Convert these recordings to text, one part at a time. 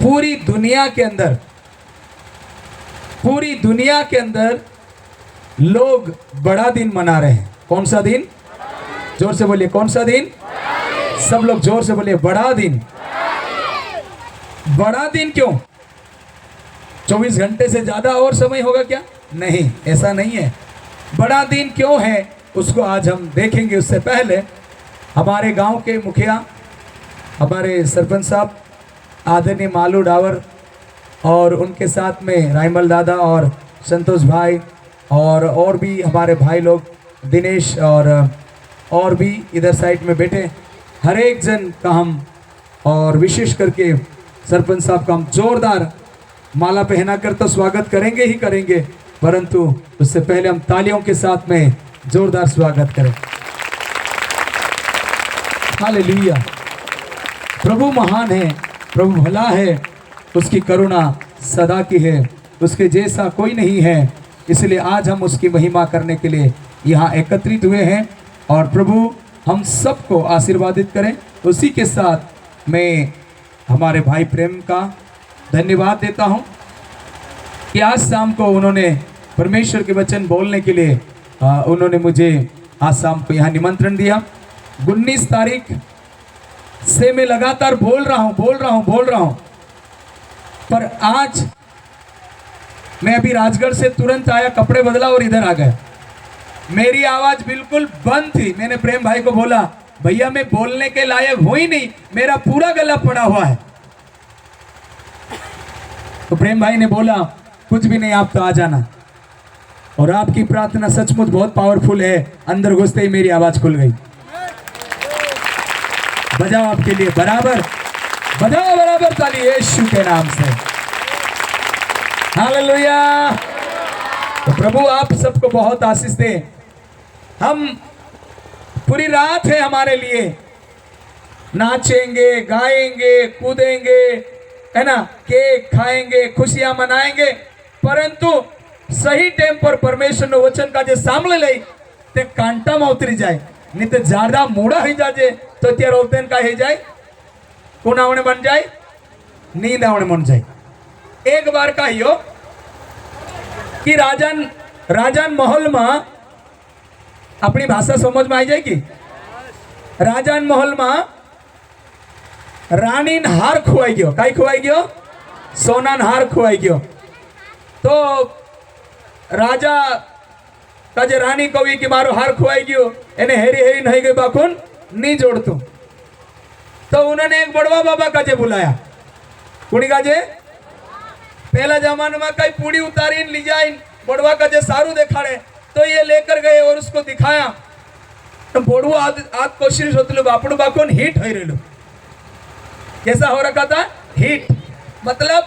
पूरी दुनिया के अंदर लोग बड़ा दिन मना रहे हैं। कौन सा दिन? जोर से बोलिए, कौन सा दिन? सब लोग जोर से बोलिए, बड़ा दिन। बड़ा दिन क्यों? 24 घंटे से ज्यादा और समय होगा क्या? नहीं, ऐसा नहीं है। बड़ा दिन क्यों है उसको आज हम देखेंगे। उससे पहले हमारे गांव के मुखिया, हमारे सरपंच साहब आदरणीय मालू डावर और उनके साथ में राइमल दादा और संतोष भाई और भी हमारे भाई लोग दिनेश और भी इधर साइड में बैठे, हर एक जन का हम और विशेष करके सरपंच साहब का हम जोरदार माला पहनाकर तो स्वागत करेंगे ही करेंगे, परंतु उससे पहले हम तालियों के साथ में जोरदार स्वागत करें। हालेलुया। प्रभु महान है, प्रभु भला है, उसकी करुणा सदा की है, उसके जैसा कोई नहीं है। इसलिए आज हम उसकी महिमा करने के लिए यहाँ एकत्रित हुए हैं और प्रभु हम सबको आशीर्वादित करें। उसी के साथ मैं हमारे भाई प्रेम का धन्यवाद देता हूँ कि आज शाम को उन्होंने परमेश्वर के वचन बोलने के लिए उन्होंने मुझे आज शाम को यहाँ निमंत्रण दिया। 19 तारीख से मैं लगातार बोल रहा हूँ, पर आज मैं अभी राजगढ़ से तुरंत आया, कपड़े बदला और इधर आ गया। मेरी आवाज बिल्कुल बंद थी। मैंने प्रेम भाई को बोला, भैया मैं बोलने के लायक हूं ही नहीं, मेरा पूरा गला पड़ा हुआ है। तो प्रेम भाई ने बोला, कुछ भी नहीं, आप तो आ जाना। और आपकी प्रार्थना सचमुच बहुत पावरफुल है। अंदर घुसते ही मेरी आवाज खुल गई। बजाओ आपके लिए बराबर, बजाओ बराबर ताली यीशु के नाम से। हालेलुया। तो प्रभु आप सबको बहुत आशीष दे। हम पूरी रात है हमारे लिए, नाचेंगे, गाएंगे, कूदेंगे, है ना, केक खाएंगे, खुशियां मनाएंगे, परंतु सही टाइम पर परमेश्वर नो वचन का जे सामने लई ते कांटा में उतरी जाए, नहीं तो ज्यादा मूड़ा हो जाए तो त्यार औतेन का हो जाए, कौन आवने बन जाए, नींद आवने बन जाए। एक बार का ही हो कि राजन महल में, अपनी भाषा समझ में आई जाएगी, राजन महल में रानी हार खुवाई गयो। कई खुवाई गयो? सोना हार खुवाई गयो। तो राजा का जे रानी कवि कि मारो हार खुवाई गयो, एने हेरी हेरी नहीं गई बाकुन नहीं जोड़तू। तो उन्होंने एक बड़वा बाबा का जे बुलाया। कुणी का जे? पहला जमाने में कई पूड़ी उतारी ली जाए, बड़वा का जे सारू देखाड़े, तो ये लेकर गए और उसको दिखाया। तो बड़वा आद कोशिश होती बापड़ू बाकुन हिट हो रही। कैसा हो रखा था? हिट मतलब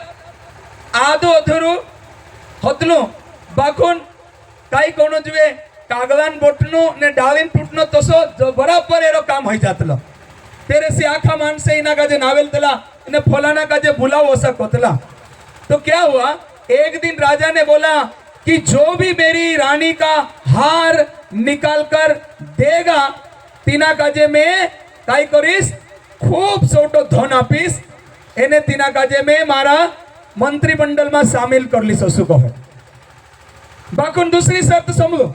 आधो अधूरू होतलू बाकुन कई कोनो जुए कागवान बोटनु ने डालिन टूटनो तो सो बराबर एरो काम हो जातलो। तेरे से आखा मान से इना का जे नावेल तला इन्हें फलाना का जे बुलाओ वसा कोतला। तो क्या हुआ, एक दिन राजा ने बोला कि जो भी मेरी रानी का हार निकाल कर देगा, तीना काजे में काई करीस, खूब सोटो धन आपीस, एने तीना काजे में मारा मंत्रिमंडल में शामिल कर ली ससु को है। बाकुन दूसरी शर्त समझो,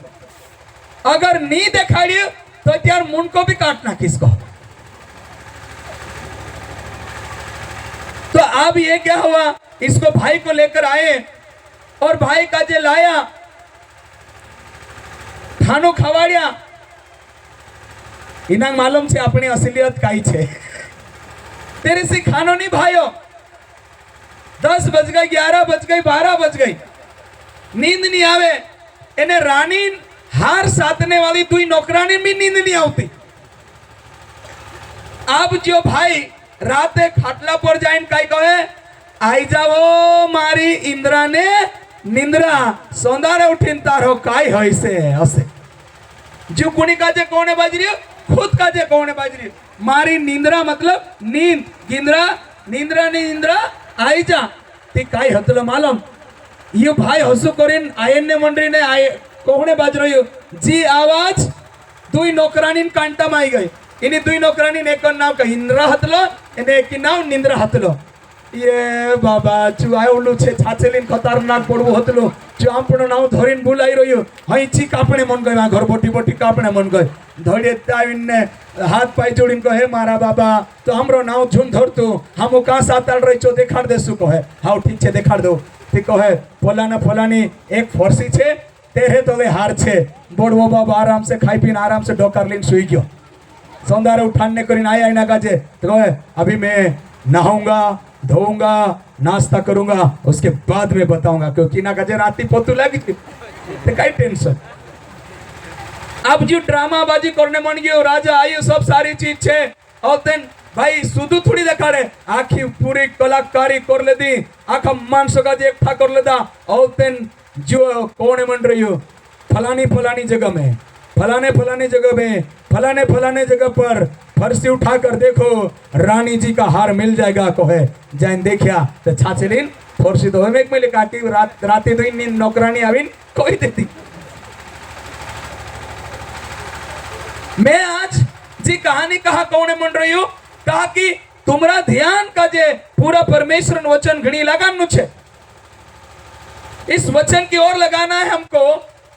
अगर नहीं दिखाड़ी तो त्यार मुंड को भी काटना किसको। तो अब ये क्या हुआ, इसको भाई को लेकर आए और भाई का जे लाया, खानो खवाड़िया। इना मालूम से अपनी असलियत काई छे। तेरे से खानो नहीं भाइयों, 10 बज गई, 11 बज गई, 12 बज गई, नींद नहीं आवे। इन्हें रानी हार साधने वाली दुई नौकरानी भी नींद नहीं आती। अब जो भाई राते खाटला पर जाइन काई कहे, आई जाओ मारी इंद्रा ने निंद्रा, सौंदारे उठीन तारो काई होई से हसे। जो कुणी काजे कोने बाज रही हो, खुद काजे कोने बाज रही हो। मारी निंद्रा मतलब नींद, गिंद्रा निंद्रा ने इंद्रा आई जा ती काई हतलो मालूम। ये भाई हसु करीन आयन ने मंडरी ने आए कोने बाज रही हो जी आवाज दुई नौकरानी कांटा में आई गई। इन्हीं दुई नौकरानी ने एक नाम का इंद्रा हतलो, इन्हें एक नाम निंद्रा हतलो। ये बाबा चु आयोलु छे छाचेलिन खतरनाक पड़बो हतलो जो आपनो नाव धरिन बुलाई रह्यो हई ची कापणे मन गयो घर बोटी बोटी कापणे मन गयो धड़े ताविन ने हाथ पाई जोड़ीन कहे मारा बाबा तो हमरो नाव झुन धरतु हमो का साताल रही छो देखाड़ देसु कहे हाउ ठीक छे देखाड़ दो ठीक कहे फलाना फलानी एक फरसी छे तेरे तो वे हार छे बोड़वो बाबा आराम से खाई पीन आराम से डोकर लिन सुई गयो सौंदारे उठाने करीन आया इना काजे तो कहे अभी मैं नहाऊंगा धोऊंगा नाश्ता करूंगा उसके बाद में बताऊंगा क्योंकि ना कजे राती पोतू लगी तो कई टेंशन अब जो ड्रामाबाजी करने मन गयो राजा आयो सब सारी चीज छे और तेन भाई सुधु थोड़ी देखा रे आखी पूरी कलाकारी कर ले दी आखा मांस का जे एकठा कर लेदा और तेन जो कौन मन रही हो फलानी फलानी जगह में फलाने जगह में फलाने जगह पर फरसी उठा कर देखो रानी जी का हार मिल जाएगा कहे जैन देखिया तो छाछलिन फरसी तो एक में लिखा कि राती तो इन नौकरानी आविन कोई देती मैं आज जी कहानी कहा कौन मन रही हूँ कहा कि तुम्हारा ध्यान का जे पूरा परमेश्वर वचन घड़ी लगानु छे इस वचन की ओर लगाना है हमको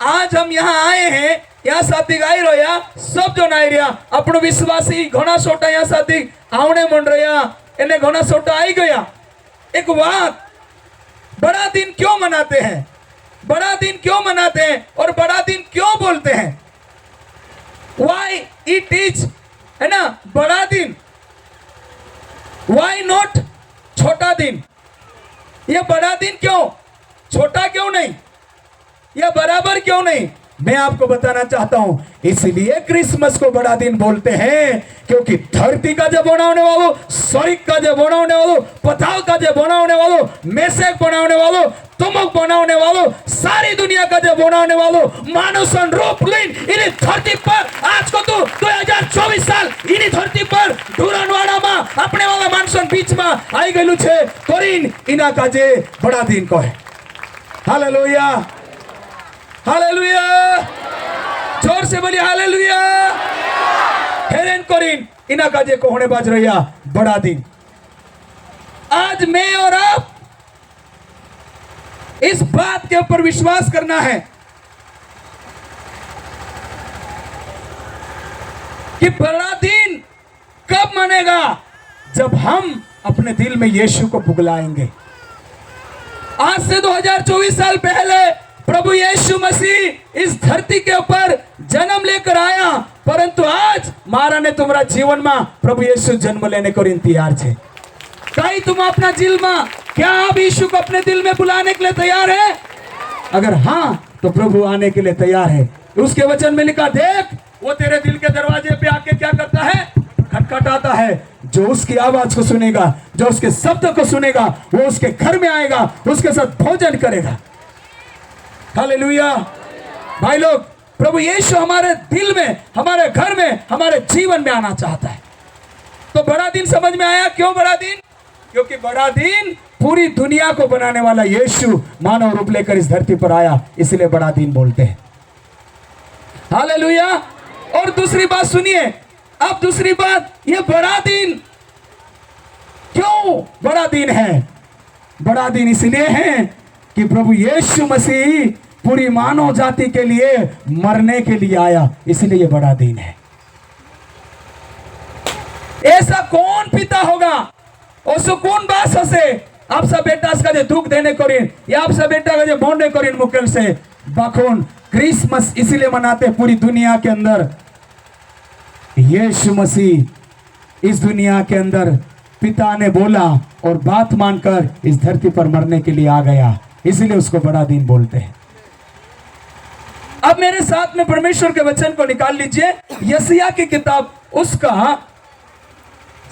आज हम यहाँ आए हैं यहाँ साथी गाई रोया सब जो नाई रहा अपनो विश्वासी घना सोटा यहाँ साथी आवने मन रहा इन्हें घना सोटा आई गया एक बात बड़ा दिन क्यों मनाते हैं बड़ा दिन क्यों मनाते हैं और बड़ा दिन क्यों बोलते हैं वाई इट इज है ना बड़ा दिन वाई नॉट छोटा दिन ये बड़ा दिन क्यों छोटा क्यों नहीं या बराबर क्यों नहीं मैं आपको बताना चाहता हूं इसलिए क्रिसमस को बड़ा दिन बोलते हैं क्योंकि धरती का जो बनाने वालों स्वर्ग का जो बनाने वालों पताल का जो बनाने वालों मेसेक बनाने वालों तुमुक बनाने वालों सारी दुनिया का जो बनाने वालों मानुषन रूप लीन इन्हीं धरती पर आज को तो 2024 साल इन्हीं धरती पर ढूरनवाड़ा में अपने वाला मानुषन बीच में आई गलू छे करीन इना का जे बड़ा दिन को है हालेलुया हालेलुया जोर से बोलिए हालेलुया हेरेन करीन इना का जे कोहने बाज रहा बड़ा दिन आज मैं और आप इस बात के ऊपर विश्वास करना है कि बड़ा दिन कब मनेगा जब हम अपने दिल में यीशु को बुगलाएंगे आज से 2024 साल पहले प्रभु यीशु मसीह इस धरती के ऊपर जन्म लेकर आया परंतु आज मारा ने तुम्हारा जीवन में प्रभु यीशु जन्म लेने को तैयार है कहीं तुम अपना दिल में क्या आप यीशु को अपने दिल में बुलाने के लिए तैयार है अगर हाँ तो प्रभु आने के लिए तैयार है उसके वचन में लिखा देख वो तेरे दिल के दरवाजे पे आके क्या करता है खटखटाता है जो उसकी आवाज को सुनेगा जो उसके शब्द को सुनेगा वो उसके घर में आएगा उसके साथ भोजन करेगा हालेलुया भाई लोग प्रभु यीशु हमारे दिल में हमारे घर में हमारे जीवन में आना चाहता है तो बड़ा दिन समझ में आया क्यों बड़ा दिन क्योंकि बड़ा दिन पूरी दुनिया को बनाने वाला यीशु मानव रूप लेकर इस धरती पर आया इसलिए बड़ा दिन बोलते हैं हालेलुया और दूसरी बात सुनिए अब दूसरी बात ये बड़ा दिन क्यों बड़ा दिन है बड़ा दिन इसलिए है कि प्रभु यीशु मसीह पूरी मानव जाति के लिए मरने के लिए आया इसलिए ये बड़ा दिन है ऐसा कौन पिता होगा ओसो कौन बास हसे आप सब बेटा का जो दुख देने करीन या आप सब बेटा का जो बोंडे करीन मुकल से बाखोन क्रिसमस इसलिए मनाते पूरी दुनिया के अंदर यीशु मसीह इस दुनिया के अंदर पिता ने बोला और बात मानकर इस धरती पर मरने के लिए आ गया इसलिए उसको बड़ा दिन बोलते हैं अब मेरे साथ में परमेश्वर के वचन को निकाल लीजिए यशायाह की किताब उसका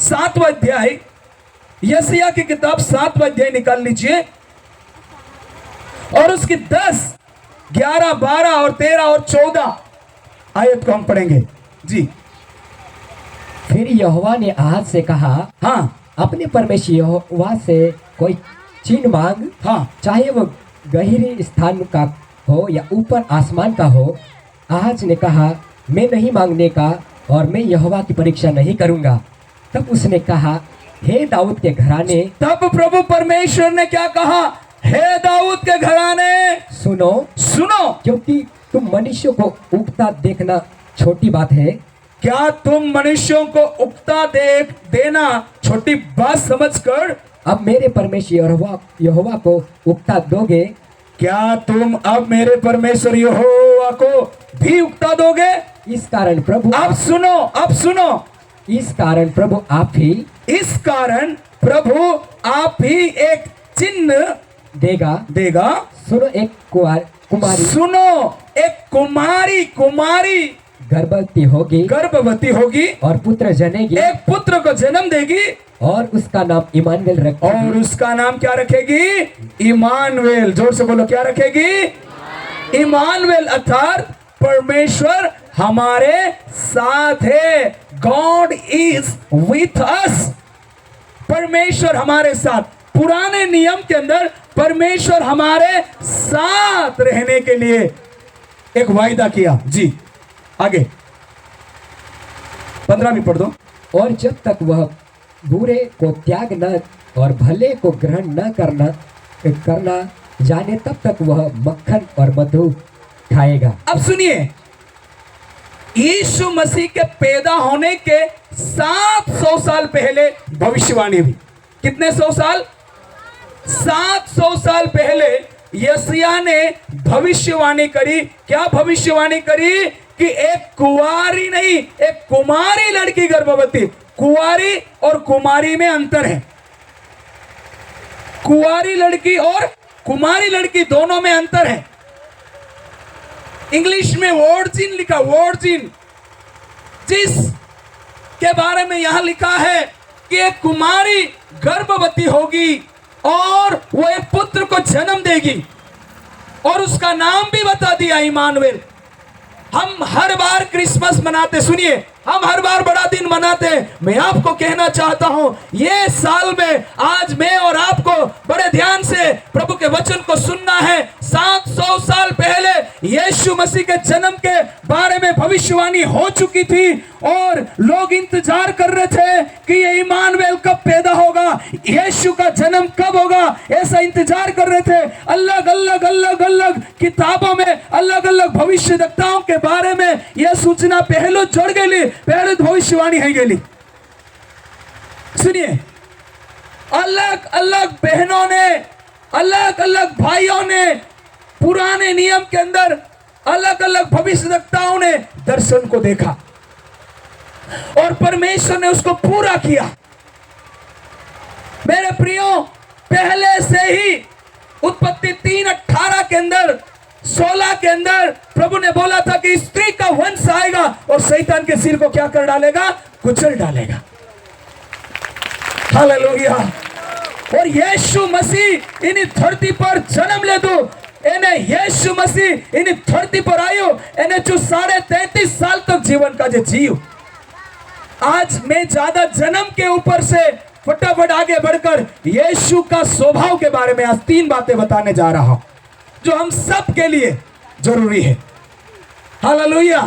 7वां अध्याय यशायाह की किताब 7वां अध्याय निकाल लीजिए और उसकी 10, 11, 12 और 13 और 14 आयत को हम पढ़ेंगे जी। फिर यहोवा ने आज से कहा हाँ अपने परमेश्वर यहोवा से कोई चिन्ह मांग हाँ चाहे वो गहरे स्थान का हो या ऊपर आसमान का हो। आज ने कहा मैं नहीं मांगने का और मैं यहोवा की परीक्षा नहीं करूंगा। तब उसने कहा हे दाऊद के घराने, तब प्रभु परमेश्वर ने क्या कहा? हे दाऊद के घराने सुनो, सुनो। क्योंकि तुम मनुष्यों को उगता देखना छोटी बात है, क्या तुम मनुष्यों को उगता देना छोटी बात समझकर अब मेरे परमेश्वर यहोवा को उगता दोगे? क्या तुम अब मेरे परमेश्वर यहोवा को भी उगता दोगे? इस कारण प्रभु अब सुनो, अब सुनो। इस कारण प्रभु आप ही इस कारण प्रभु आप ही एक चिन्ह देगा। सुनो, एक कुमारी सुनो, एक कुमारी गर्भवती होगी और पुत्र जनेगी, एक पुत्र को जन्म देगी और उसका नाम इमानुएल रखेगी। और उसका नाम क्या रखेगी? इमानुएल। जोर से बोलो, क्या रखेगी? इमानुएल, अर्थात परमेश्वर हमारे साथ है। God is with us. परमेश्वर हमारे साथ। पुराने नियम के अंदर परमेश्वर हमारे साथ रहने के लिए एक वायदा किया। जी आगे 15 भी पढ़ दो। और जब तक वह बुरे को त्याग न और भले को ग्रहण न करना जाने, तब तक वह मक्खन और मधु खाएगा। अब सुनिए, यीशु मसीह के पैदा होने के 700 साल पहले भविष्यवाणी हुई। कितने 100 साल? 700 साल पहले यशायाह ने भविष्यवाणी करी। क्या भविष्यवाणी करी? कि एक कुंवारी नहीं, एक कुमारी लड़की गर्भवती। कुंवारी और कुमारी में अंतर है। कुंवारी लड़की और कुमारी लड़की दोनों में अंतर है। इंग्लिश में वर्जिन लिखा, वर्जिन, जिस के बारे में यहां लिखा है कि एक कुमारी गर्भवती होगी और वो एक पुत्र को जन्म देगी और उसका नाम भी बता दिया, इमानुएल। हम हर बार क्रिसमस मनाते, सुनिए, हम हर बार बड़ा दिन मनाते। मैं आपको कहना चाहता हूं, ये साल में आज मैं और आपको बड़े ध्यान से प्रभु के वचन को सुनना है। 700 साल पहले यीशु मसीह के जन्म के बारे में भविष्यवाणी हो चुकी थी और लोग इंतजार कर रहे थे कि ये इमानुएल कब पैदा होगा, यीशु का जन्म कब होगा, ऐसा इंतजार कर रहे थे। अलग अलग किताबों में अलग अलग भविष्यवक्ताओं के बारे में यह सूचना पहले जोड़ गई, पहले भविष्यवाणी है गेली। सुनिए, अलग अलग बहनों ने, अलग अलग भाइयों ने पुराने नियम के अंदर अलग अलग भविष्यवक्ताओं ने दर्शन को देखा और परमेश्वर ने उसको पूरा किया। मेरे प्रियो, पहले से ही उत्पत्ति 3:18 के अंदर 16 के अंदर प्रभु ने बोला था कि स्त्री का वंश आएगा और शैतान के सिर को क्या कर डालेगा? कुचल डालेगा। हालेलुया। और यीशु मसीह इन धरती पर जन्म ले दो, इन्हें यीशु मसीह इन धरती पर आयो, इन्हें जो 33.5 साल तक जीवन का जो जियो। आज मैं ज्यादा जन्म के ऊपर से फटाफट आगे बढ़कर यीशु का स्वभाव के बारे में आज 3 बातें बताने जा रहा हूं जो हम सब के लिए जरूरी है। हालेलुया।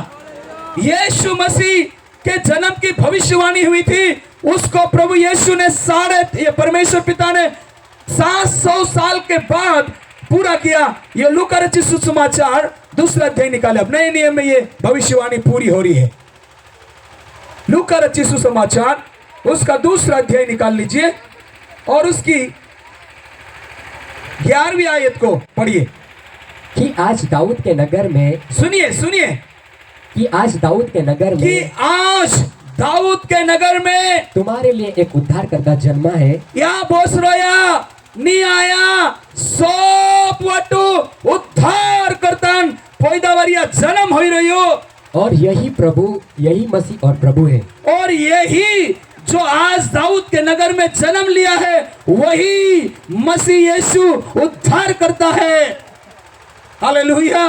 यीशु मसीह के जन्म की भविष्यवाणी हुई थी, उसको प्रभु यीशु ने परमेश्वर पिता ने 700 साल के बाद पूरा किया। ये लूका रचित सुसमाचार 2 अध्याय निकाले। अब नए नियम में ये भविष्यवाणी पूरी हो रही है। लूका रचित सुसमाचार उसका 2 अध्याय निकाल लीजिए और उसकी 11वीं आयत को पढ़िए। कि आज दाऊद के नगर में, सुनिए, कि आज दाऊद के नगर कि में, आज दाऊद के नगर में तुम्हारे लिए एक उद्धारकर्ता जन्मा है। या बोस रोया नहीं आया, सोप वटू उद्धार करतन पैदावारिया जन्म हो रही हो। और यही मसीह और प्रभु है। और यही जो आज दाऊद के नगर में जन्म लिया है, वही मसीह यीशु उद्धार करता है। हालेलुया।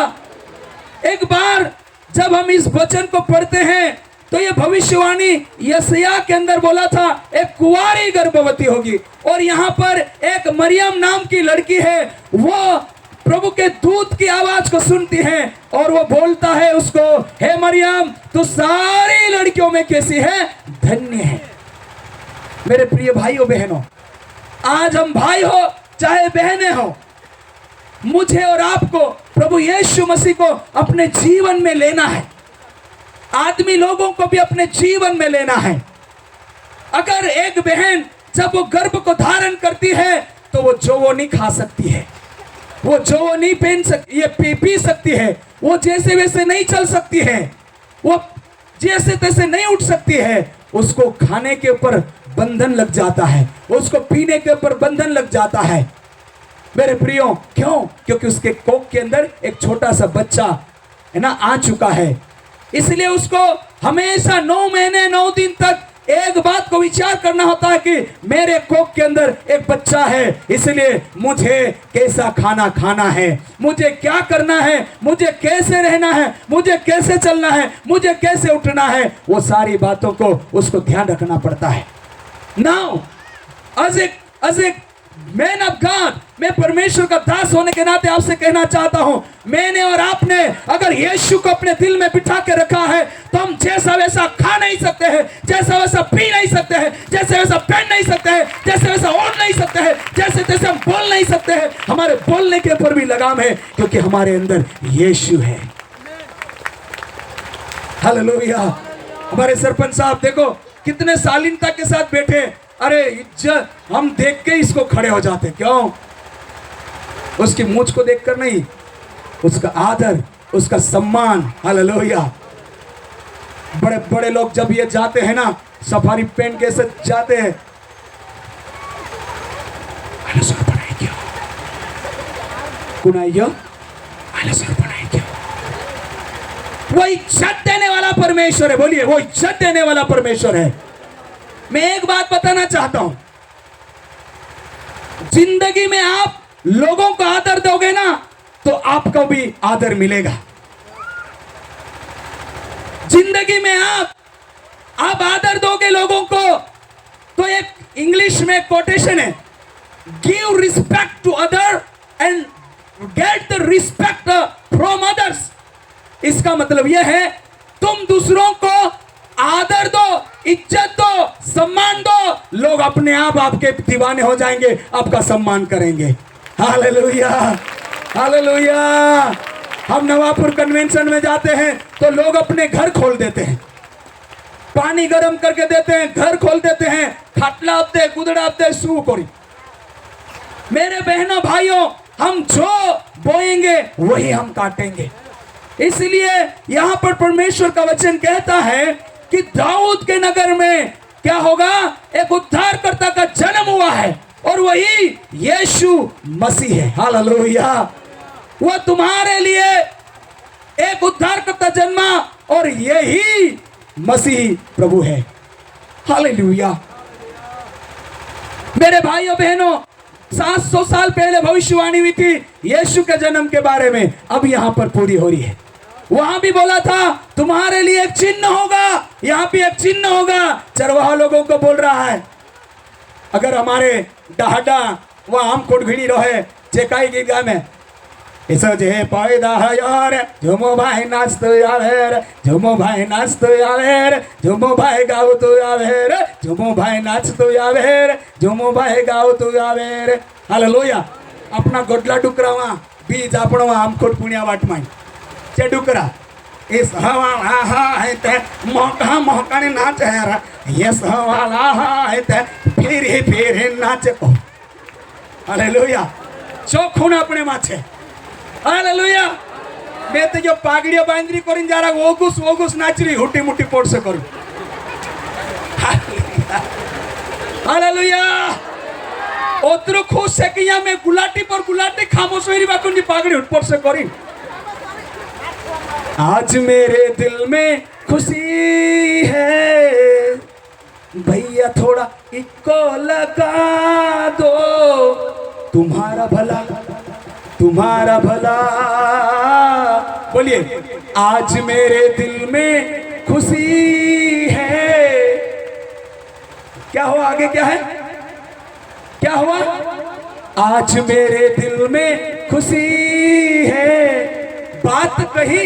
एक बार जब हम इस वचन को पढ़ते हैं तो ये भविष्यवाणी यशायाह के अंदर बोला था, एक कुंवारी गर्भवती होगी। और यहाँ पर एक मरियम नाम की लड़की है, वो प्रभु के दूत की आवाज को सुनती है और वो बोलता है उसको, हे मरियम, तू सारी लड़कियों में कैसी है? धन्य है। मेरे प्रिय भाइयों बहनों, आज हम भाई हो चाहे बहनें हो, मुझे और आपको प्रभु यीशु मसीह को अपने जीवन में लेना है। आदमी लोगों को भी अपने जीवन में लेना है। अगर एक बहन जब वो गर्भ को धारण करती है तो वो नहीं खा सकती है, वो नहीं पहन सकती, ये पी सकती है, वो जैसे वैसे नहीं चल सकती है, वो जैसे तैसे नहीं उठ सकती है। उसको खाने के ऊपर बंधन लग जाता है, उसको पीने के ऊपर बंधन लग जाता है। मेरे प्रियो, क्यों? क्योंकि उसके कोख के अंदर एक छोटा सा बच्चा है ना आ चुका है। इसलिए उसको हमेशा 9 महीने 9 दिन तक एक बात को विचार करना होता है कि मेरे कोख के अंदर एक बच्चा है, इसलिए मुझे कैसा खाना खाना है, मुझे क्या करना है, मुझे कैसे रहना है, मुझे कैसे चलना है, मुझे कैसे उठना है, वो सारी बातों को उसको ध्यान रखना पड़ता है। Now as a man of God, मैं परमेश्वर का दास होने के नाते आपसे कहना चाहता हूं, मैंने और आपने अगर यीशु को अपने दिल में बिठा के रखा है तो हम जैसा वैसा खा नहीं सकते हैं, जैसा वैसा पी नहीं सकते हैं, जैसे वैसा पहन नहीं सकते हैं, जैसे वैसा ओढ़ नहीं सकते हैं, जैसे तैसे हम बोल नहीं सकते हैं। हमारे बोलने के ऊपर भी लगाम है, क्योंकि हमारे अंदर यीशु है। हालेलुया। हमारे सरपंच साहब देखो कितने शालीनता के साथ बैठे। अरे हम देख के इसको खड़े हो जाते, क्यों? उसकी मूंछ को देखकर नहीं, उसका आदर, उसका सम्मान। हालेलुया। बड़े बड़े लोग जब ये जाते हैं ना, सफारी पहन के से जाते हैं, वो इज्जत देने वाला परमेश्वर है। बोलिए, वो इज्जत देने वाला परमेश्वर है। मैं एक बात बताना चाहता हूं, जिंदगी में आप लोगों को आदर दोगे ना तो आपको भी आदर मिलेगा। जिंदगी में आप आदर दोगे लोगों को तो एक इंग्लिश में कोटेशन है, give respect to other and get the respect from others. इसका मतलब यह है, तुम दूसरों को आदर दो, इज्जत दो, सम्मान दो, लोग अपने आप आपके दीवाने हो जाएंगे, आपका सम्मान करेंगे। Hallelujah, hallelujah. हम नवापुर कन्वेंशन में जाते हैं तो लोग अपने घर खोल देते हैं, पानी गर्म करके देते हैं, घर खोल देते हैं, खाटला आपदे, गुदड़ा आपदे, सू करी। मेरे बहनों भाइयों, हम जो बोएंगे वही हम काटेंगे। इसलिए यहां पर परमेश्वर का वचन कहता है कि दाऊद के नगर में क्या होगा? एक उद्धारकर्ता का जन्म हुआ है, और वही यीशु मसीह है। हालेलुया। वो तुम्हारे लिए एक उद्धारकर्ता जन्मा, और यही मसीह प्रभु है। हालेलुया। मेरे भाइयों बहनों, 700 साल पहले भविष्यवाणी हुई थी यीशु के जन्म के बारे में, अब यहां पर पूरी हो रही है। वहां भी बोला था तुम्हारे लिए एक चिन्ह होगा, यहां भी एक चिन्ह होगा। चरवाहा लोगों को बोल रहा है, अगर हमारे डाहडा वो आम कोट भिड़ी रहे चेकाई की गा में ऐसा जे पैदा है यार, झुमो भाई नाच तो आवे, झुमो भाई नाच तो आवे, झुमो भाई गाओ तो आवे, झुमो भाई नाच तो आवे, झुमो भाई गाओ तो आवे। हालेलुया। अपना गोडला डुकरावा बीज आपणो आम कोट पुण्या वाट में चे डुकरा इस हवाला है ते मोका मोकाने नाच है, यस हवाला है ते फिर नाच। हालेलुया। चोखून अपने माछे। हालेलुया। मैं तो जो पागड़िया बांधरी करीन जरा ओगुस नाचरी हुटी मुटी पोट से करूं। हालेलुया। ओतरो खुश है कि मैं गुलाटी पर गुलाटी खामोश होरी बाकुंडी पागड़ी हुट पोट से करीन। आज मेरे दिल में खुशी है, भैया थोड़ा इको लगा दो, तुम्हारा भला तुम्हारा भला। बोलिए, आज मेरे दिल में खुशी है। क्या हुआ? आगे क्या है? क्या हुआ? आज मेरे दिल में खुशी है, बात कही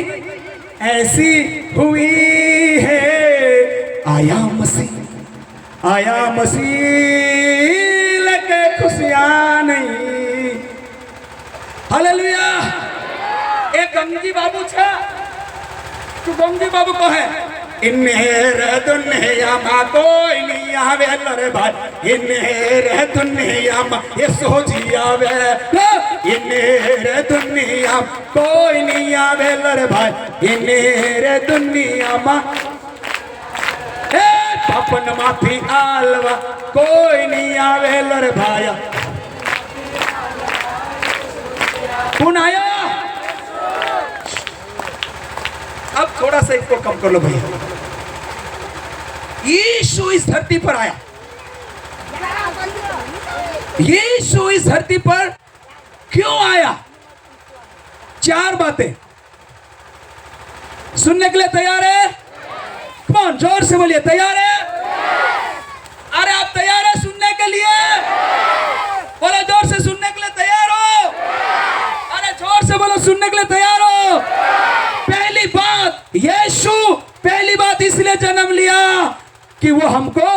ऐसी हुई है, आया मसीह आया मसीह लेके खुशियां नहीं। हालेलुया। एक गंगी बाबू छे, तू गंगी बाबू को है इन्हेर दुनिया मा कोई नहीं आवे रे भाई, इन्हेर दुनिया मा ये सोची आवे, इन्हेर दुनिया कोई नहीं आवे रे भाई, इन्हेर दुनिया मा पापन माफी आलवा कोई नहीं आवे रे भाया। कौन आया? अब थोड़ा सा इसको कम कर लो भैया। यीशु इस धरती पर आया। यीशु इस धरती पर क्यों आया? 4 बातें सुनने के लिए तैयार है? कौन जोर से बोलिए, तैयार है? अरे आप तैयार है सुनने के लिए? बोलो जोर से, सुनने के लिए तैयार हो? अरे जोर से बोलो, सुनने के लिए तैयार हो? पहली बात, यीशु पहली बात इसलिए जन्म लिया कि वो हमको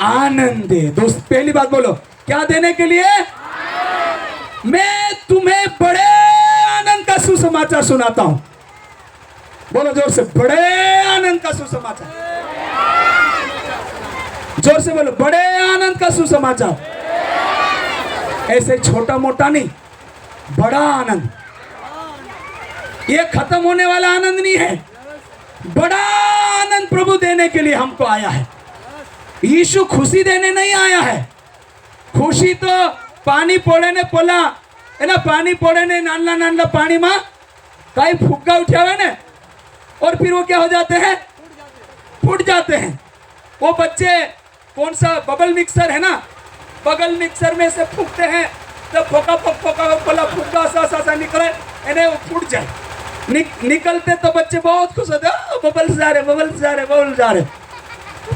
आनंद दे। दोस्त पहली बात बोलो, क्या देने के लिए? मैं तुम्हें बड़े आनंद का सुसमाचार सुनाता हूं। बोलो जोर से, बड़े आनंद का सुसमाचार। जोर से बोलो, बड़े आनंद का सुसमाचार। ऐसे छोटा मोटा नहीं, बड़ा आनंद। ये खत्म होने वाला आनंद नहीं है, बड़ा आनंद प्रभु देने के लिए हमको आया है। यीशु खुशी देने नहीं आया है। खुशी तो पानी पोड़े ने पोला है ना, पानी पोड़े ने नानला नानला पानी में कई फुग्गा उठावे ने, और फिर वो क्या हो जाते हैं? फूट जाते हैं। वो बच्चे कौन सा बबल मिक्सर है ना, बबल मिक्सर में से फूकते हैं, जब फोका फोका पोला फुग्गा सा निकले, इन्हें वो फूट जाए। निकलते तो बच्चे बहुत खुश होते, बबल जा रहे, बबल जा रहे, बबल जा रहे।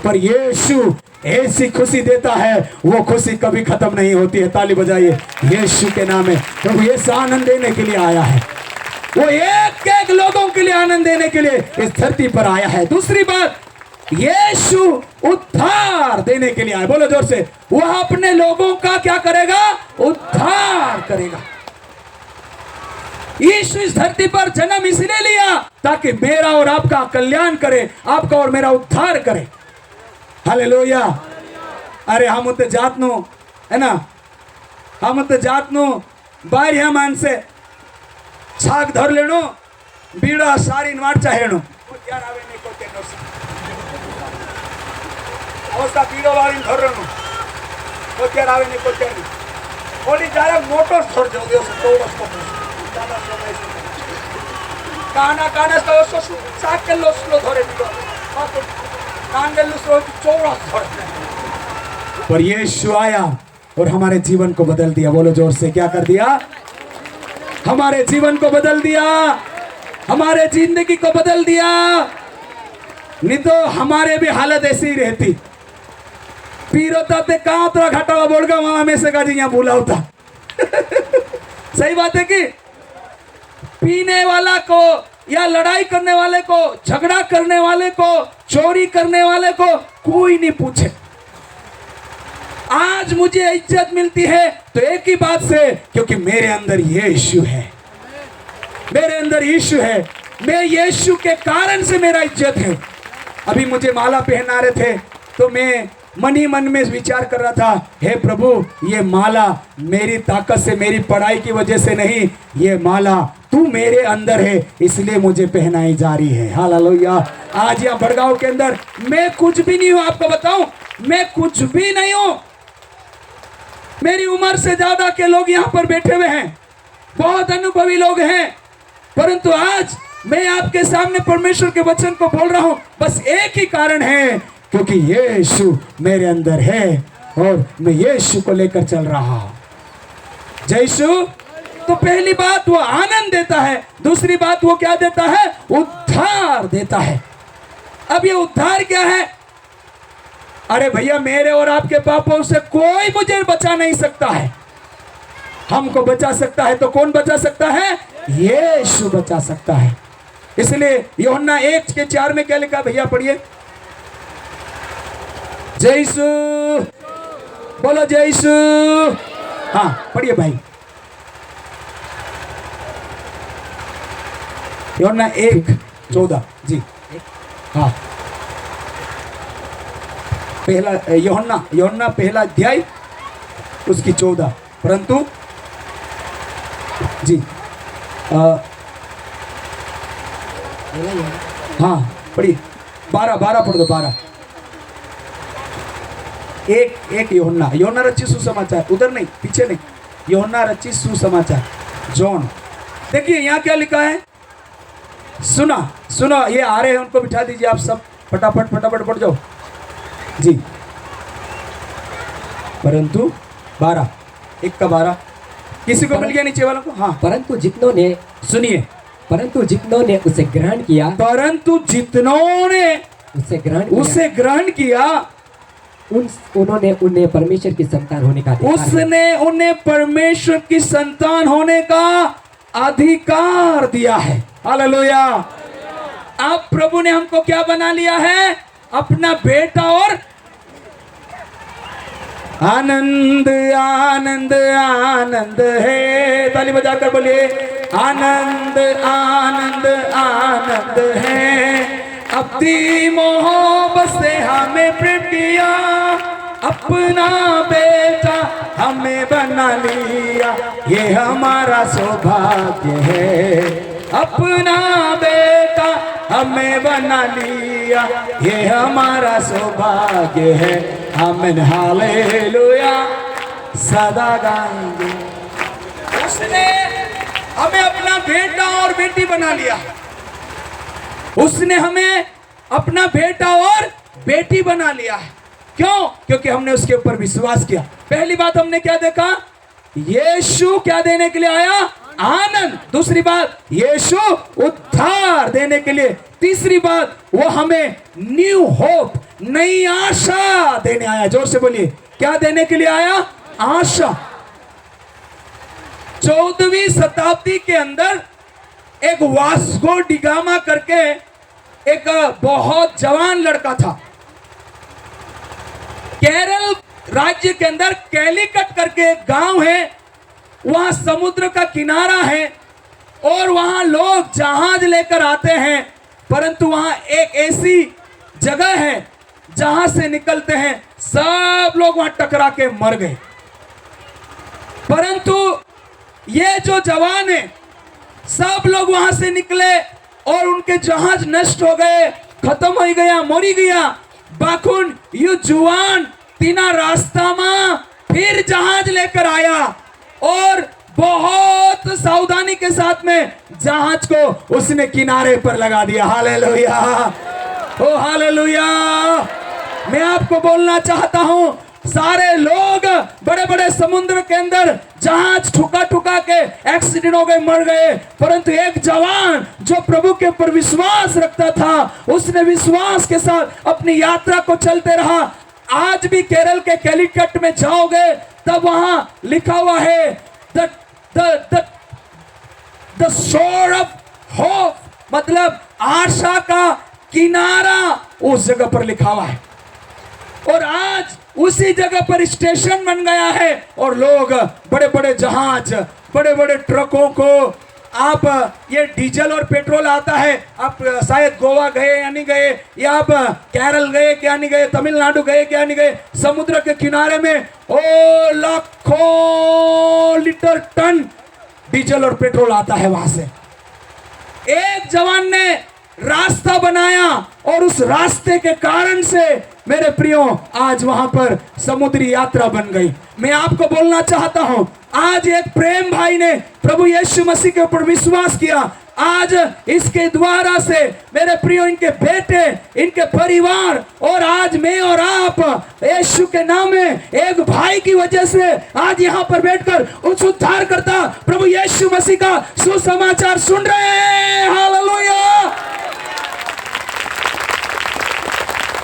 पर यीशु ऐसी खुशी देता है, वो खुशी कभी खत्म नहीं होती है। ताली बजाइए यीशु के नाम में। प्रभु यीशु आनंद देने के लिए आया है। वो एक एक लोगों के लिए आनंद देने के लिए इस धरती पर आया है। दूसरी बात, यीशु उद्धार देने के लिए आया। बोलो जोर से, वह अपने लोगों का क्या करेगा? उद्धार करेगा। यीशु इस धरती पर जन्म इसलिए लिया ताकि मेरा और आपका कल्याण करे, आपका और मेरा उद्धार करे। हालेलुया। अरे हम तो जात नो है ना, हम तो जात नो बाहर मान से छाक धर लेनो, बीड़ा सारी नवाट चाहेनो, यार आवे नहीं को तेनो से अवस्था बीड़ो वाली धर लेनो, को यार आवे नहीं को तेनो बोली जारे मोटो धर जाओ दे से तो उसको ज्यादा समय से काना काना तो उसको छाक के लो स्लो धरे बीड़ो कान के लो स्लो चौड़ा धर। पर यीशु आया और हमारे जीवन को बदल दिया। बोलो जोर से, क्या कर दिया? हमारे जीवन को बदल दिया, हमारे जिंदगी को बदल दिया। नहीं तो हमारे भी हालत ऐसी ही रहती। पीरोता ते कहाँ तो घाटा बोल गया वहां में से गाजी यहाँ भूला होता। सही बात है कि पीने वाला को या लड़ाई करने वाले को, झगड़ा करने वाले को, चोरी करने वाले को कोई नहीं पूछे। आज मुझे इज्जत मिलती है तो एक ही बात से, क्योंकि मेरे अंदर यीशु है, मेरे अंदर यीशु है। मैं यीशु के कारण से मेरा इज्जत है। अभी मुझे माला पहना रहे थे तो मैं मन ही मन में विचार कर रहा था, हे प्रभु ये माला मेरी ताकत से, मेरी पढ़ाई की वजह से नहीं, ये माला तू मेरे अंदर है इसलिए मुझे पहनाई जा रही है। हालेलुया। आज यहाँ बड़गांव के अंदर मैं कुछ भी नहीं हूँ, आपको बताऊं मैं कुछ भी नहीं हूँ। मेरी उम्र से ज्यादा के लोग यहाँ पर बैठे हुए हैं, बहुत अनुभवी लोग हैं, परंतु आज मैं आपके सामने परमेश्वर के वचन को बोल रहा हूं बस एक ही कारण है, क्योंकि यीशु मेरे अंदर है और मैं यीशु को लेकर चल रहा हूं। जय यीशु। तो पहली बात वो आनंद देता है, दूसरी बात वो क्या देता है? उद्धार देता है। अब ये उद्धार क्या है? अरे भैया मेरे और आपके पापों से कोई मुझे बचा नहीं सकता है। हमको बचा सकता है तो कौन बचा सकता है? यीशु बचा सकता है। इसलिए यूहन्ना 1:4 में क्या लिखा भैया पढ़िए, जय यीशु, बोलो जय यीशु। हाँ पढ़िए भाई। यूहन्ना 1:14 जी। हाँ पहला यूहन्ना पहला अध्याय उसकी 14, परंतु जी हाँ पढ़िए 12 पढ़ दो 12। एक यूहन्ना रचित सुसमाचार, उधर नहीं पीछे नहीं, यूहन्ना रचित सुसमाचार जॉन। देखिए यहाँ क्या लिखा है, सुनो ये आ रहे हैं, उनको बिठा दीजिए आप सब, फटाफट पढ़ जाओ जी। परंतु 12, 1 का 12 किसी को मिल गया नीचे वालों को? हाँ परंतु जितनों ने, सुनिए, परंतु जितनों ने उसे ग्रहण किया, परंतु जितनों ने उसे ग्रहण किया उन्होंने उन्हें परमेश्वर की संतान होने का अधिकार उसने उन्हें परमेश्वर की संतान होने का अधिकार दिया है। हालेलुया। अब प्रभु ने हमको क्या बना लिया है? अपना बेटा। और आनंद आनंद आनंद है, ताली बजाकर बोलिए आनंद आनंद आनंद है। अपनी मोहब्बत से हमें प्रेम किया, अपना बेटा हमें बना लिया, ये हमारा सौभाग्य है। अपना बेटा हमें बना लिया, ये हमारा सौभाग्य है। आमीन हालेलुया सदा गाएंगे। उसने हमें अपना बेटा और बेटी बना लिया, उसने हमें अपना बेटा और बेटी बना लिया है। क्यों? क्योंकि हमने उसके ऊपर विश्वास किया। पहली बात हमने क्या देखा? यीशु क्या देने के लिए आया? आनंद। दूसरी बात, यीशु उद्धार देने के लिए। तीसरी बात, वो हमें न्यू होप, नई आशा देने आया। जोर से बोलिए, क्या देने के लिए आया? आशा। 14वीं शताब्दी के अंदर एक वास्को डिगामा करके एक बहुत जवान लड़का था। केरल राज्य के अंदर कैलीकट करके एक गांव है, वहां समुद्र का किनारा है और वहां लोग जहाज लेकर आते हैं, परंतु वहां एक ऐसी जगह है जहां से निकलते हैं सब लोग वहां टकरा के मर गए। परंतु ये जो जवान है, सब लोग वहां से निकले और उनके जहाज नष्ट हो गए, खत्म हो गया, मरी गया। बाखुन यू जुआन तीना रास्ता में फिर जहाज लेकर आया और बहुत सावधानी के साथ में जहाज को उसने किनारे पर लगा दिया। हालेलुया, ओ हालेलुया। मैं आपको बोलना चाहता हूं, सारे लोग बड़े बड़े समुद्र के अंदर जहाज ठुका के एक्सीडेंट हो गए, मर गए, परंतु एक जवान जो प्रभु के ऊपर विश्वास रखता था, उसने विश्वास के साथ अपनी यात्रा को चलते रहा। आज भी केरल के कैलीकट में जाओगे तब वहां लिखा हुआ है द शोर ऑफ होप, मतलब आशा का किनारा उस जगह पर लिखा हुआ है। और आज उसी जगह पर स्टेशन बन गया है और लोग बड़े बड़े जहाज, बड़े बड़े ट्रकों को, आप ये डीजल और पेट्रोल आता है, आप शायद गोवा गए या नहीं गए, या आप केरल गए क्या नहीं गए, तमिलनाडु गए क्या नहीं गए, समुद्र के किनारे में ओ लाखों लीटर टन डीजल और पेट्रोल आता है। वहां से एक जवान ने रास्ता बनाया और उस रास्ते के कारण से मेरे प्रियो आज वहां पर समुद्री यात्रा बन गई। मैं आपको बोलना चाहता हूं, आज एक प्रेम भाई ने प्रभु यीशु मसीह के ऊपर विश्वास किया। आज इसके द्वारा से मेरे प्रियो, इनके बेटे, इनके परिवार और आज मैं और आप यीशु के नाम में एक भाई की वजह से आज यहाँ पर बैठकर उस उद्धार करता प्रभु यीशु मसीह का सुसमाचार सुन रहे हैं। हालेलुया।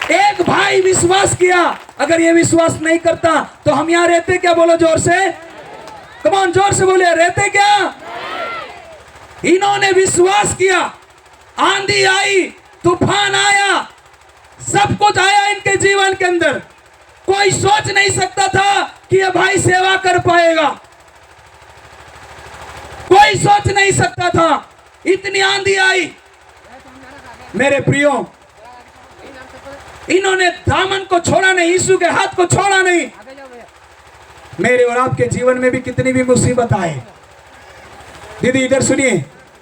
एक भाई विश्वास किया। अगर ये विश्वास नहीं करता तो हम यहाँ रहते क्या? बोलो जोर से, कम ऑन, जोर से बोले, रहते क्या? इन्होंने विश्वास किया, आंधी आई, तूफान आया, सब कुछ आया इनके जीवन के अंदर, कोई सोच नहीं सकता था कि ये भाई सेवा कर पाएगा, कोई सोच नहीं सकता था। इतनी आंधी आई मेरे प्रियो, इन्होंने दामन को छोड़ा नहीं, यीशु के हाथ को छोड़ा नहीं। मेरे और आपके जीवन में भी कितनी भी मुसीबत आए, दीदी इधर सुनिए,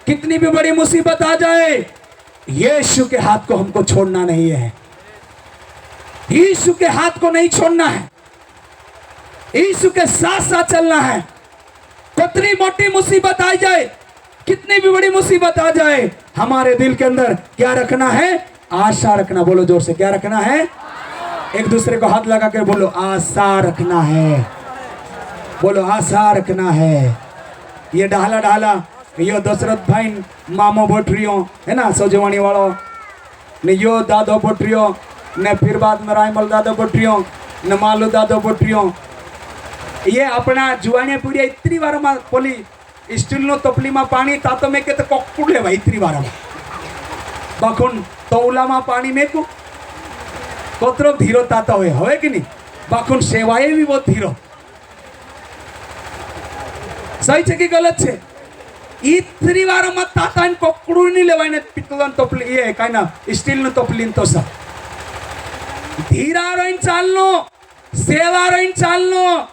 कितनी भी बड़ी मुसीबत आ जाए, यीशु के हाथ को हमको छोड़ना नहीं है। यीशु के हाथ को नहीं छोड़ना है, यीशु के साथ साथ चलना है। कितनी मोटी मुसीबत आ जाए, कितनी भी बड़ी मुसीबत आ जाए, हमारे दिल के अंदर क्या रखना है? आशा रखना। बोलो जोर से, क्या रखना है? एक दूसरे को हाथ लगा के बोलो, आशा रखना है। बोलो, आशा रखना है। ये ढाला ढाला यो दशरथ भाई मामो बोटरियो है ना, सजवाणी वालों ने, यो दादो बोटरियो ने, फिर बाद में रायमल दादो बोटरियो ने, मालू दादो बोटरियो। ये अपना जुआने पूरी इतनी बार में पोली स्टील नो तपली में पानी तातो में के तो कोकुड़ ले भाई इतनी बार में बाखुन तौला में पानी में को कोतरो धीरो ताता हुए होए कि नहीं, बाखुन सेवाएं भी बहुत धीरो। सही છે कि गलत છે? इतनी बार में ताता इन कोकुड़ नहीं लेवाय ने पितलन तपली ये काय ना स्टील नो तपली तो सा धीरा रोइन चालनो, सेवा रोइन चालनो।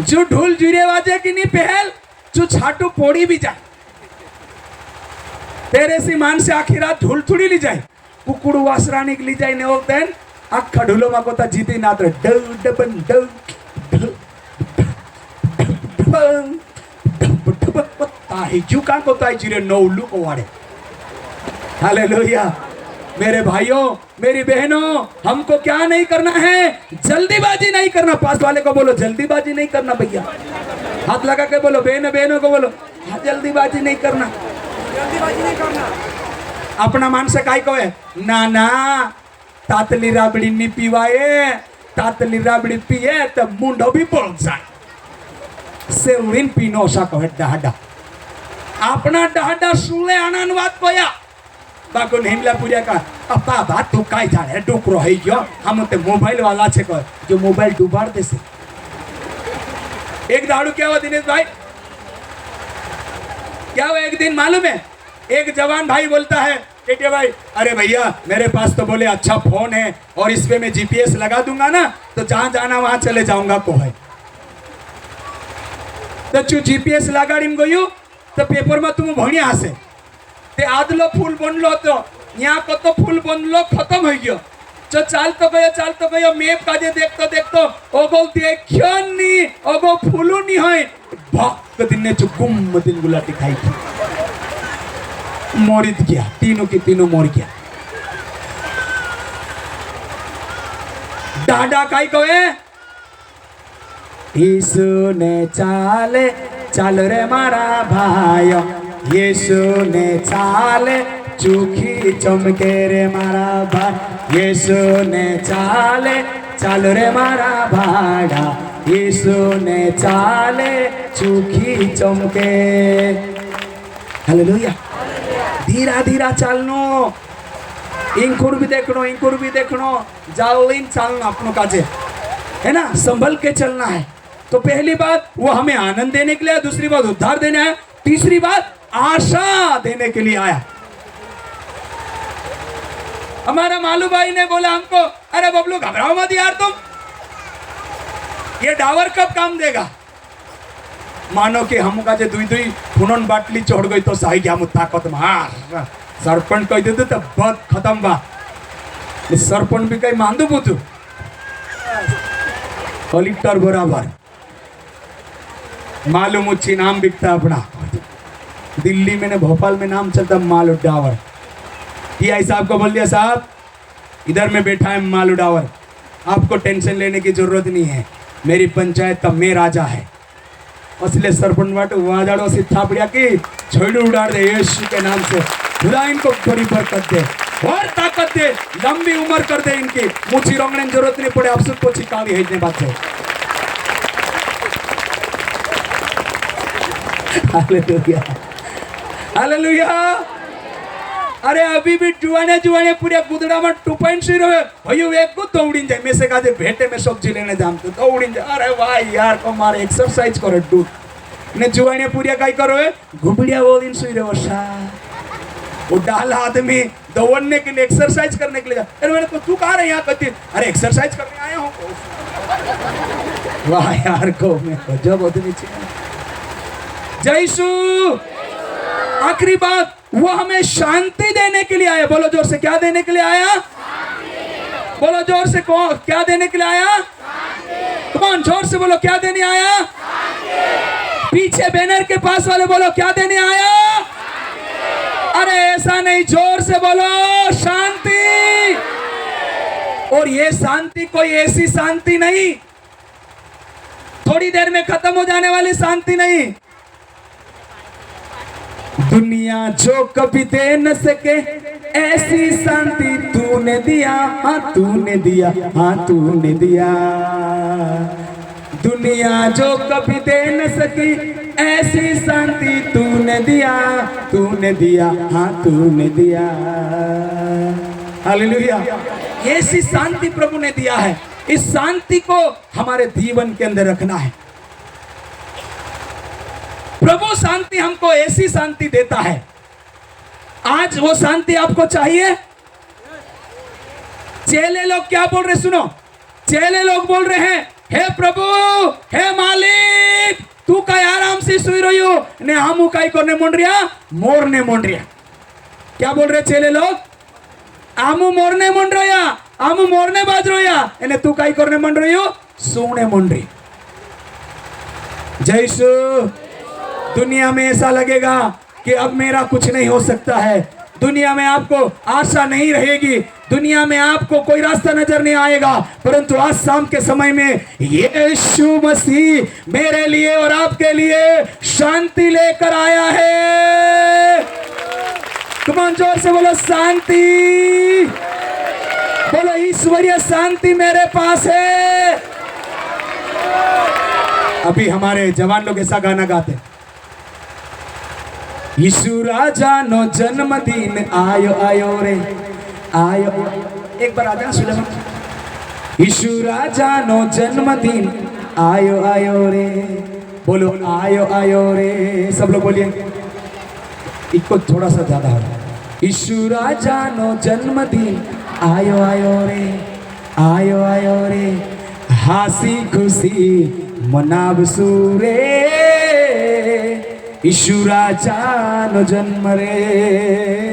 जो ढोल जुरे वाजे की नहीं पहल, जो छाटू पोड़ी भी जाए, तेरे सी मान से आखिर रात ढोल थोड़ी ली जाए, कुकुड़ू वासरानी ली जाए ने बोलते हैं आखा ढोलो मा को ता जीती ना तो डल डबन डल ताही जुका को ताई जिरे नौलू को वाड़े। हालेलुया। मेरे भाइयों, मेरी बहनों, हमको क्या नहीं करना है? जल्दीबाजी नहीं करना। पास वाले को बोलो, जल्दीबाजी नहीं करना भैया। हाथ लगा के बोलो, बहनों को बोलो, हाँ जल्दीबाजी नहीं करना, जल्दीबाजी नहीं करना। अपना मान से काय को है ना ना, तातली राबड़ी नहीं पीवाए, तातली राबड़ी पिए तो मुंडो भी बोल जाए। सेविन पीनो सा को डाडा अपना डाडा सुले आनंद बात कोया बाको हिमला पूजा का अपा बात तू काय जाने डुकरो है जो हम ते मोबाइल वाला छे को जो मोबाइल डुबाड़ दे से। एक दाड़ू क्या हुआ दिनेश भाई, क्या हुआ एक दिन मालूम है? एक जवान भाई बोलता है कि भाई अरे भैया मेरे पास तो बोले अच्छा फोन है और इस पे मैं जीपीएस लगा दूंगा ना तो जहां जाना वहां चले जाऊंगा को है। तो चू जीपीएस लगाड़ी गयो तो पेपर में तुम भणिया हसे ते आदलो फूल बनलो तो यहाँ को तो फूल बनलो खत्म हो गयो। जो चाल तो गयो मैप काजे देखतो ओगो देखियो नी ओगो फूलू नी होय भक्त दिन ने गुम दिन गुलाटी खाई थी मोरित गया, तीनों की तीनों मोर गया। डाडा काई को है यीशु ने चाले चल रे मारा भाई, यीशु ने चाले चूखी चमके रे मारा भाई, यीशु ने चाले चल रे मारा भाड़ा, यीशु ने चाले चूखी चमके। हालेलुया। धीरा धीरा चलनो, इंकुर भी देखनो, जालिन चलना अपनों काजे है ना, संभल के चलना है। तो पहली बात वो हमें आनंद देने के लिए, दूसरी बात उद्धार देने आया, तीसरी बात आशा देने के लिए आया। हमारा मालू भाई ने बोला हमको, अरे बबलू घबराओ मत यार तुम, ये डावर कब काम देगा। मानो कि हम का जे दुई फुनन बाटली चढ़ गई तो सही हम ताकत मार सरपंच कह दे तो बहुत खत्म बा। सरपंच भी कहीं मांदू पूछू कलेक्टर बराबर मालूम उच्छी नाम बिकता अपना। दिल्ली में ने भोपाल में नाम चलता मालू डावर। पीआई साहब को बोल दिया साहब इधर में बैठा है मालू डावर, आपको टेंशन लेने की जरूरत नहीं है, मेरी पंचायत का मैं राजा है। असले सरपंच बाटो वाजाड़ो से थापड़िया की छोड़ू उड़ाड़ दे यीशु के नाम से। खुदा इनको बड़ी बरकत दे और ताकत दे, लंबी उम्र कर दे इनकी, मुझी रोंगने की जरूरत नहीं पड़े। आप सबको चिकावी है इतने बात से। Hallelujah, hallelujah. अरे अभी भी जुआने पूरे गुदड़ा में टुपाइन सी रहे भैया एक को दौड़ी जाए में से काजे भेटे में सब्जी लेने जाम तो दौड़ी जाए अरे वाह यार को मारे एक्सरसाइज करे डू ने जुआने पूरे काय करो घुबड़िया वो दिन सुई रहे सा वो डाल आदमी दौड़ने के लिए एक्सरसाइज करने के लिए अरे मैंने तू कहाँ रहे यहाँ कहती अरे एक्सरसाइज करने आया हूँ वाह यार को मैं जब आदमी जयसु आखिरी बात वो हमें शांति देने के लिए आया बोलो जोर से क्या देने के लिए आया बोलो जोर से कौन क्या देने के लिए आया कौन जोर से बोलो क्या देने आया पीछे बैनर के पास वाले बोलो क्या देने आया अरे ऐसा नहीं जोर से बोलो शांति और ये शांति कोई ऐसी शांति नहीं थोड़ी देर में खत्म हो जाने वाली शांति नहीं दुनिया जो कभी दे न सके ऐसी शांति तूने दिया हाँ तूने दिया हाँ तूने दिया दुनिया जो कभी दे न सकी ऐसी शांति तूने दिया हाँ तूने दिया हालेलुया ऐसी शांति प्रभु ने दिया है इस शांति को हमारे जीवन के अंदर रखना है प्रभु शांति हमको ऐसी शांति देता है आज वो शांति आपको चाहिए चेले लोग क्या बोल रहे सुनो चेले लोग बोल रहे हैं हे प्रभु हे मालिक तू का आराम से सुई रही हो ने हमू काई करने मोरने मोंड्रिया क्या बोल रहे चेले लोग आमू मोरने मोंड्रिया आमू मोरने बाज रोया ने तू काई करने मंड रही हो सोने मोंड्री जयसु दुनिया में ऐसा लगेगा कि अब मेरा कुछ नहीं हो सकता है दुनिया में आपको आशा नहीं रहेगी दुनिया में आपको कोई रास्ता नजर नहीं आएगा परंतु आज शाम के समय में यीशु मसीह मेरे लिए और आपके लिए शांति लेकर आया है कमान जोर से बोलो शांति बोलो ईश्वरीय शांति मेरे पास है अभी हमारे जवान लोग ऐसा गाना गाते यीशु राजा नो जन्मदिन आयो आयो रे आयो एक बार आजा सुलेमान यीशु राजा नो जन्मदिन आयो आयो रे बोलो आयो आयो रे सब लोग बोलिए इसको थोड़ा सा ज्यादा हो यीशु राजा नो जन्मदिन आयो आयो रे हासी खुशी मनावसु रे यीशु राजा नो जन्म रे